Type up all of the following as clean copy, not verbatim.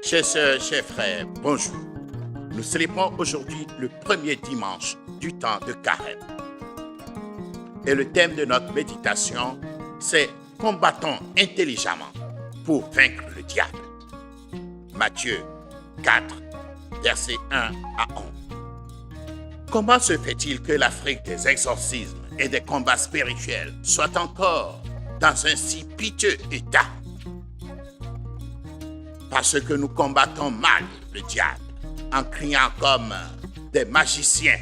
Chers sœurs, chers frères, bonjour. Nous célébrons aujourd'hui le premier dimanche du temps de Carême. Et le thème de notre méditation, c'est « Combattons intelligemment pour vaincre le diable ». Matthieu 4, versets 1 à 11. Comment se fait-il que l'Afrique des exorcismes et des combats spirituels soit encore dans un si piteux état? Parce que nous combattons mal le diable en criant comme des magiciens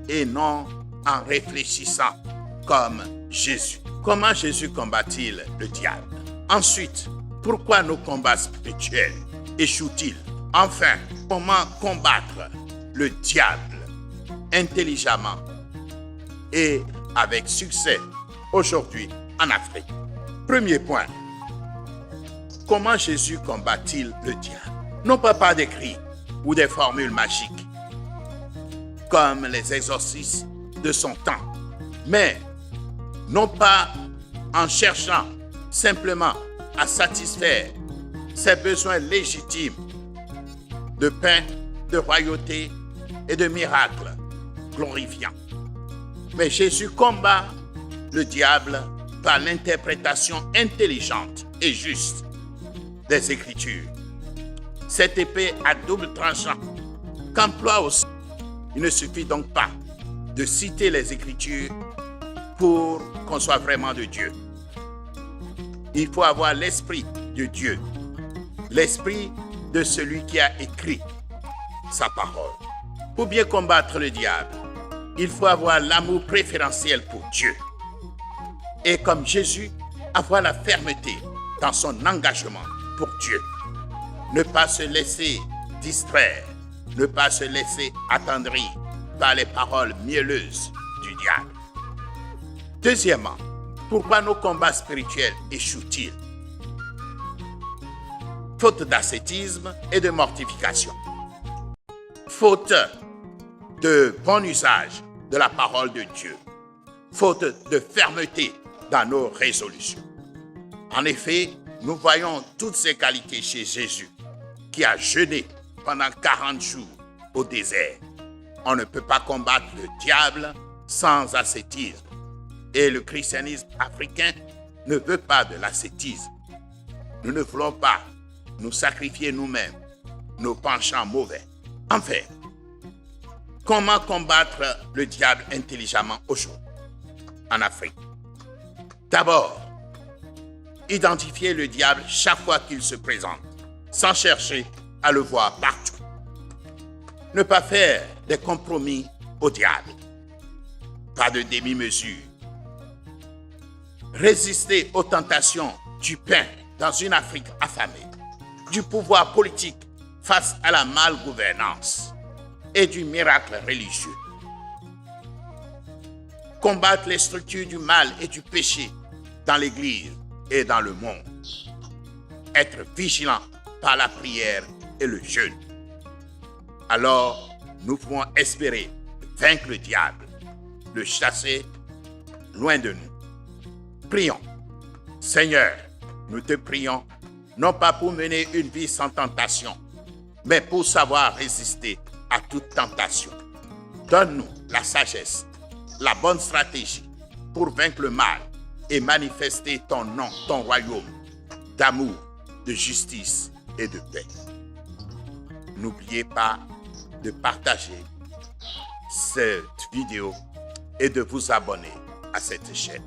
et non en réfléchissant comme Jésus. Comment Jésus combat-il le diable? Ensuite, pourquoi nos combats spirituels échouent-ils? Enfin, comment combattre le diable intelligemment et avec succès aujourd'hui en Afrique? Premier point. Comment Jésus combat-il le diable? Non pas par des cris ou des formules magiques, comme les exorcistes de son temps, mais non pas en cherchant simplement à satisfaire ses besoins légitimes de paix, de royauté et de miracles glorifiants. Mais Jésus combat le diable par l'interprétation intelligente et juste des Écritures. Cette épée à double tranchant qu'emploie aussi. Il ne suffit donc pas de citer les Écritures pour qu'on soit vraiment de Dieu. Il faut avoir l'esprit de Dieu, l'esprit de celui qui a écrit sa parole. Pour bien combattre le diable, il faut avoir l'amour préférentiel pour Dieu. Et comme Jésus, avoir la fermeté dans son engagement pour Dieu. Ne pas se laisser distraire, ne pas se laisser attendrir par les paroles mielleuses du diable. Deuxièmement, pourquoi nos combats spirituels échouent-ils? Faute d'ascétisme et de mortification. Faute de bon usage de la parole de Dieu. Faute de fermeté dans nos résolutions. En effet, nous voyons toutes ces qualités chez Jésus, qui a jeûné pendant 40 jours au désert. On ne peut pas combattre le diable sans ascétisme. Et le christianisme africain ne veut pas de l'ascétisme. Nous ne voulons pas nous sacrifier nous-mêmes, nos penchants mauvais. Enfin, comment combattre le diable intelligemment aujourd'hui en Afrique? D'abord, identifier le diable chaque fois qu'il se présente, sans chercher à le voir partout. Ne pas faire des compromis au diable. Pas de demi-mesure. Résister aux tentations du pain dans une Afrique affamée, du pouvoir politique face à la malgouvernance et du miracle religieux. Combattre les structures du mal et du péché dans l'Église et dans le monde. Être vigilant par la prière et le jeûne. Alors, nous pouvons espérer vaincre le diable, le chasser loin de nous. Prions. Seigneur, nous te prions, non pas pour mener une vie sans tentation, mais pour savoir résister à toute tentation. Donne-nous la sagesse, la bonne stratégie pour vaincre le mal et manifester ton nom, ton royaume, d'amour, de justice et de paix. N'oubliez pas de partager cette vidéo et de vous abonner à cette chaîne.